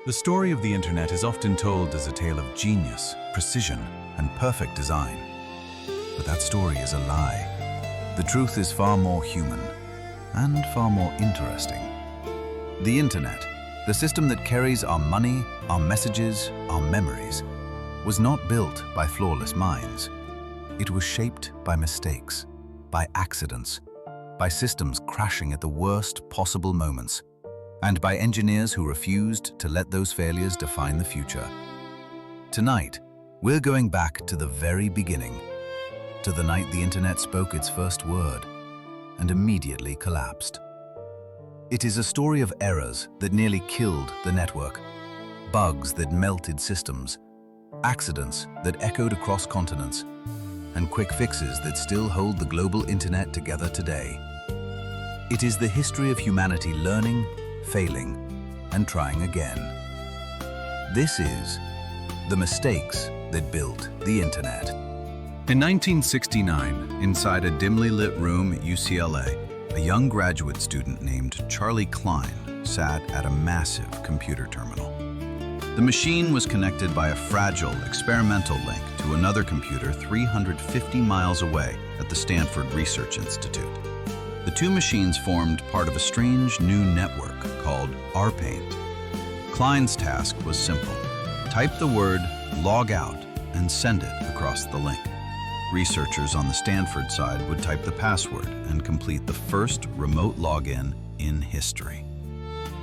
The story of the internet is often told as a tale of genius, precision, and perfect design. But that story is a lie. The truth is far more human and far more interesting. The internet, the system that carries our money, our messages, our memories, was not built by flawless minds. It was shaped by mistakes, by accidents, by systems crashing at the worst possible moments, and by engineers who refused to let those failures define the future. Tonight, we're going back to the very beginning, to the night the internet spoke its first word and immediately collapsed. It is a story of errors that nearly killed the network, bugs that melted systems, accidents that echoed across continents, and quick fixes that still hold the global internet together today. It is the history of humanity learning, failing, and trying again. This is the mistakes that built the internet. In 1969, inside a dimly lit room at UCLA, a young graduate student named Charlie Klein sat at a massive computer terminal. The machine was connected by a fragile, experimental link to another computer 350 miles away at the Stanford Research Institute. The two machines formed part of a strange new network called ARPANET. Klein's task was simple: type the word "log out" and send it across the link. Researchers on the Stanford side would type the password and complete the first remote login in history.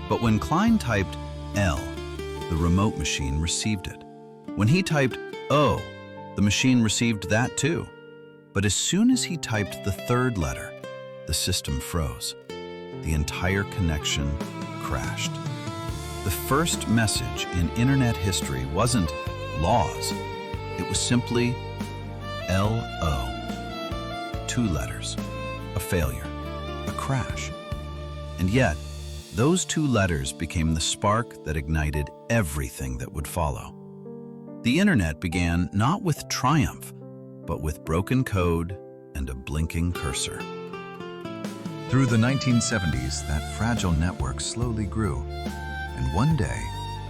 But when Klein typed L, the remote machine received it. When he typed O, the machine received that too. But as soon as he typed the third letter, the system froze. The entire connection crashed. The first message in internet history wasn't laws. It was simply LO. 2 letters. A failure. A crash. And yet, those 2 letters became the spark that ignited everything that would follow. The internet began not with triumph, but with broken code and a blinking cursor. Through the 1970s, that fragile network slowly grew. And one day,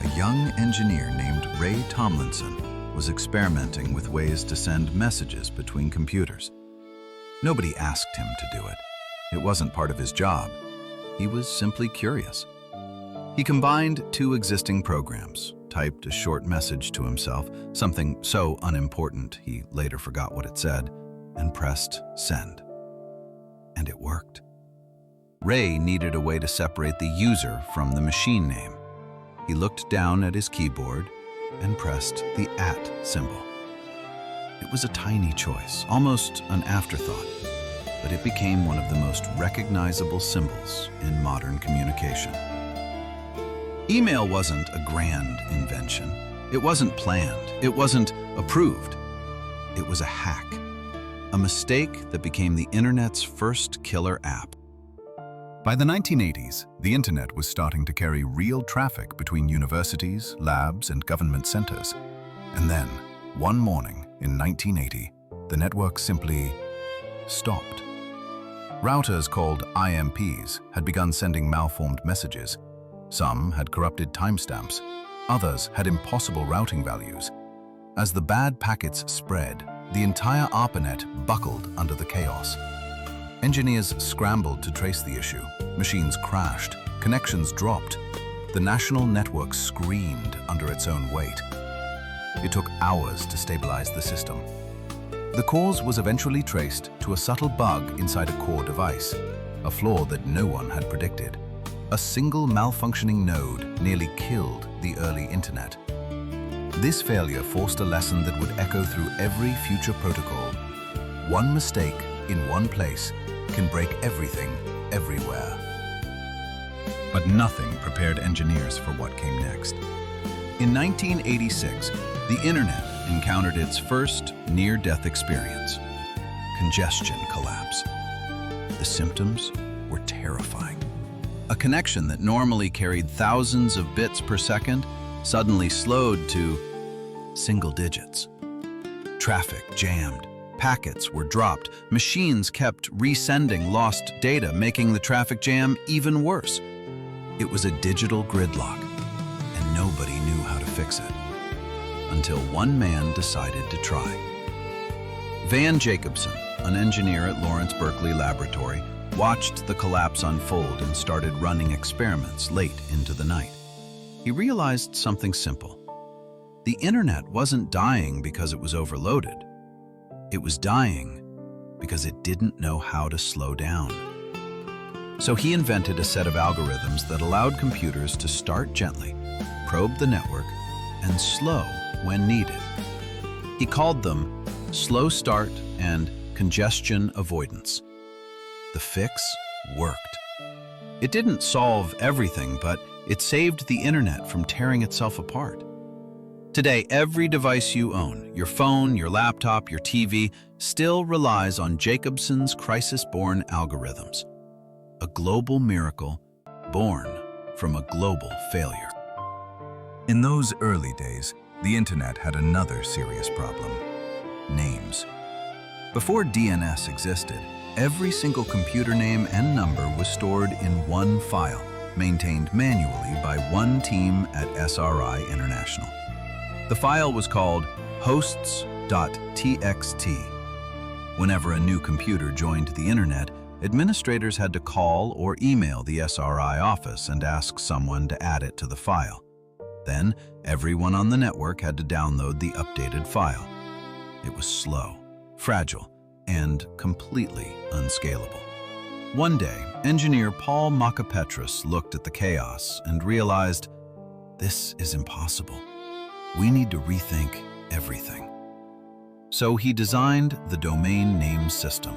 a young engineer named Ray Tomlinson was experimenting with ways to send messages between computers. Nobody asked him to do it. It wasn't part of his job. He was simply curious. He combined 2 existing programs, typed a short message to himself, something so unimportant he later forgot what it said, and pressed send. And it worked. Ray needed a way to separate the user from the machine name. He looked down at his keyboard and pressed the @ symbol. It was a tiny choice, almost an afterthought, but it became one of the most recognizable symbols in modern communication. Email wasn't a grand invention. It wasn't planned. It wasn't approved. It was a hack, a mistake that became the internet's first killer app. By the 1980s, the internet was starting to carry real traffic between universities, labs, and government centers. And then, one morning in 1980, the network simply stopped. Routers called IMPs had begun sending malformed messages. Some had corrupted timestamps, others had impossible routing values. As the bad packets spread, the entire ARPANET buckled under the chaos. Engineers scrambled to trace the issue. Machines crashed, connections dropped. The national network screamed under its own weight. It took hours to stabilize the system. The cause was eventually traced to a subtle bug inside a core device, a flaw that no one had predicted. A single malfunctioning node nearly killed the early internet. This failure forced a lesson that would echo through every future protocol. One mistake in one place can break everything, everywhere. But nothing prepared engineers for what came next. In 1986, the internet encountered its first near-death experience: congestion collapse. The symptoms were terrifying. A connection that normally carried thousands of bits per second suddenly slowed to single digits. Traffic jammed. Packets were dropped. Machines kept resending lost data, making the traffic jam even worse. It was a digital gridlock, and nobody knew how to fix it. Until one man decided to try. Van Jacobson, an engineer at Lawrence Berkeley Laboratory, watched the collapse unfold and started running experiments late into the night. He realized something simple. The internet wasn't dying because it was overloaded. It was dying because it didn't know how to slow down. So he invented a set of algorithms that allowed computers to start gently, probe the network, and slow when needed. He called them slow start and congestion avoidance. The fix worked. It didn't solve everything, but it saved the internet from tearing itself apart. Today, every device you own, your phone, your laptop, your TV, still relies on Jacobson's crisis-born algorithms. A global miracle born from a global failure. In those early days, the internet had another serious problem: names. Before DNS existed, every single computer name and number was stored in one file, maintained manually by one team at SRI International. The file was called hosts.txt. Whenever a new computer joined the internet, administrators had to call or email the SRI office and ask someone to add it to the file. Then, everyone on the network had to download the updated file. It was slow, fragile, and completely unscalable. One day, engineer Paul Makapetros looked at the chaos and realized, this is impossible. We need to rethink everything. So he designed the domain name system,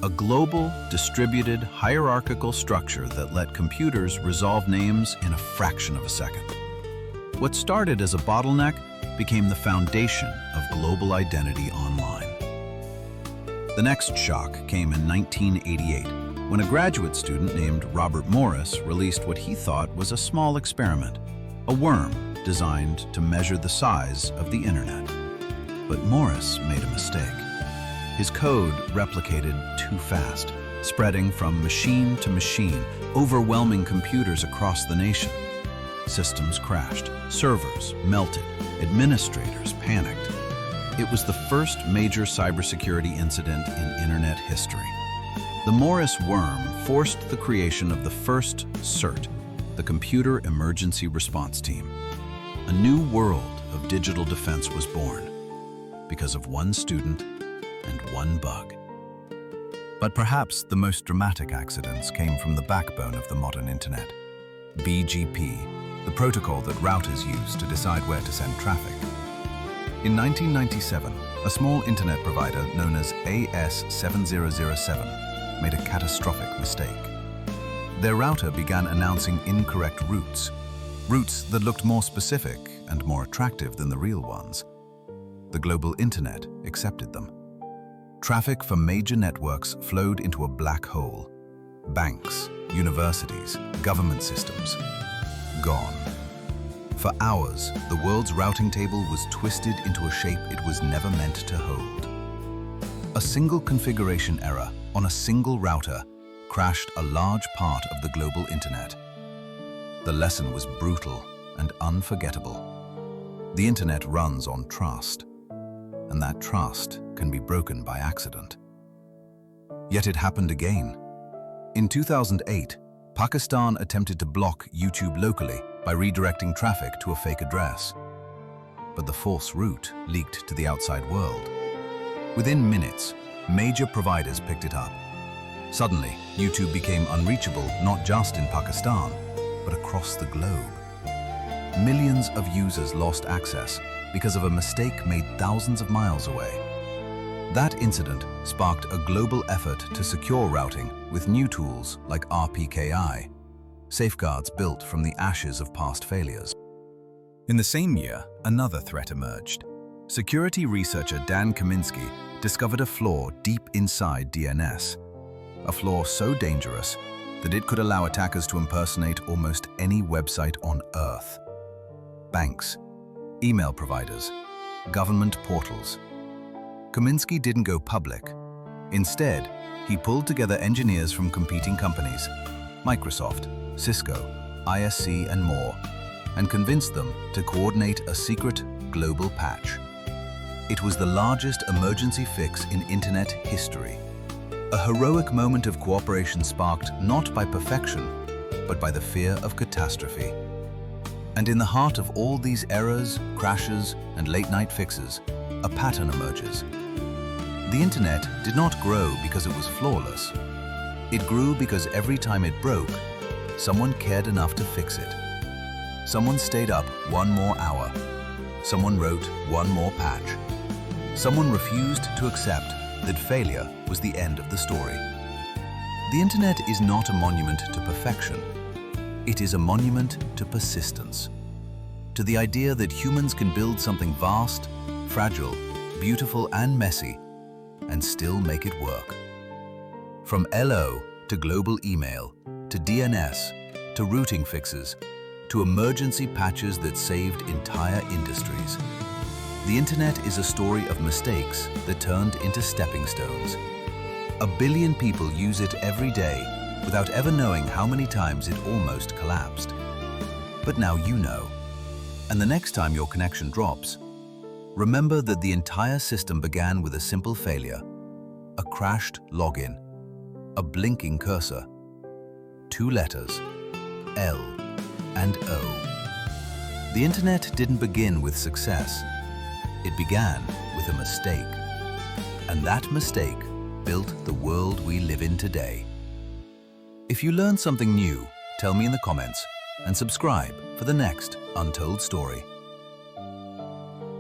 a global, distributed, hierarchical structure that let computers resolve names in a fraction of a second. What started as a bottleneck became the foundation of global identity online. The next shock came in 1988, when a graduate student named Robert Morris released what he thought was a small experiment, a worm designed to measure the size of the internet. But Morris made a mistake. His code replicated too fast, spreading from machine to machine, overwhelming computers across the nation. Systems crashed, servers melted, administrators panicked. It was the first major cybersecurity incident in internet history. The Morris worm forced the creation of the first CERT, the Computer Emergency Response Team. A new world of digital defense was born because of one student and one bug. But perhaps the most dramatic accidents came from the backbone of the modern internet: BGP, the protocol that routers use to decide where to send traffic. In 1997, a small internet provider known as AS7007 made a catastrophic mistake. Their router began announcing incorrect routes that looked more specific and more attractive than the real ones. The global internet accepted them. Traffic from major networks flowed into a black hole. Banks, universities, government systems, gone. For hours, the world's routing table was twisted into a shape it was never meant to hold. A single configuration error on a single router crashed a large part of the global internet. The lesson was brutal and unforgettable. The internet runs on trust, and that trust can be broken by accident. Yet it happened again. In 2008, Pakistan attempted to block YouTube locally by redirecting traffic to a fake address. But the false route leaked to the outside world. Within minutes, major providers picked it up. Suddenly, YouTube became unreachable not just in Pakistan, but across the globe. Millions of users lost access because of a mistake made thousands of miles away. That incident sparked a global effort to secure routing with new tools like RPKI, safeguards built from the ashes of past failures. In the same year, another threat emerged. Security researcher Dan Kaminsky discovered a flaw deep inside DNS, a flaw so dangerous that it could allow attackers to impersonate almost any website on Earth. Banks, email providers, government portals. Kaminsky didn't go public. Instead, he pulled together engineers from competing companies, Microsoft, Cisco, ISC, and more, and convinced them to coordinate a secret global patch. It was the largest emergency fix in internet history. A heroic moment of cooperation sparked not by perfection, but by the fear of catastrophe. And in the heart of all these errors, crashes, and late-night fixes, a pattern emerges. The internet did not grow because it was flawless. It grew because every time it broke, someone cared enough to fix it. Someone stayed up one more hour. Someone wrote one more patch. Someone refused to accept that failure was the end of the story. The internet is not a monument to perfection. It is a monument to persistence, to the idea that humans can build something vast, fragile, beautiful, and messy, and still make it work. From LO to global email, to DNS, to routing fixes, to emergency patches that saved entire industries. The internet is a story of mistakes that turned into stepping stones. 1 billion people use it every day without ever knowing how many times it almost collapsed. But now you know. And the next time your connection drops, remember that the entire system began with a simple failure, a crashed login, a blinking cursor, 2 letters, L and O. The internet didn't begin with success. It began with a mistake. And that mistake built the world we live in today. If you learned something new, tell me in the comments and subscribe for the next Untold story.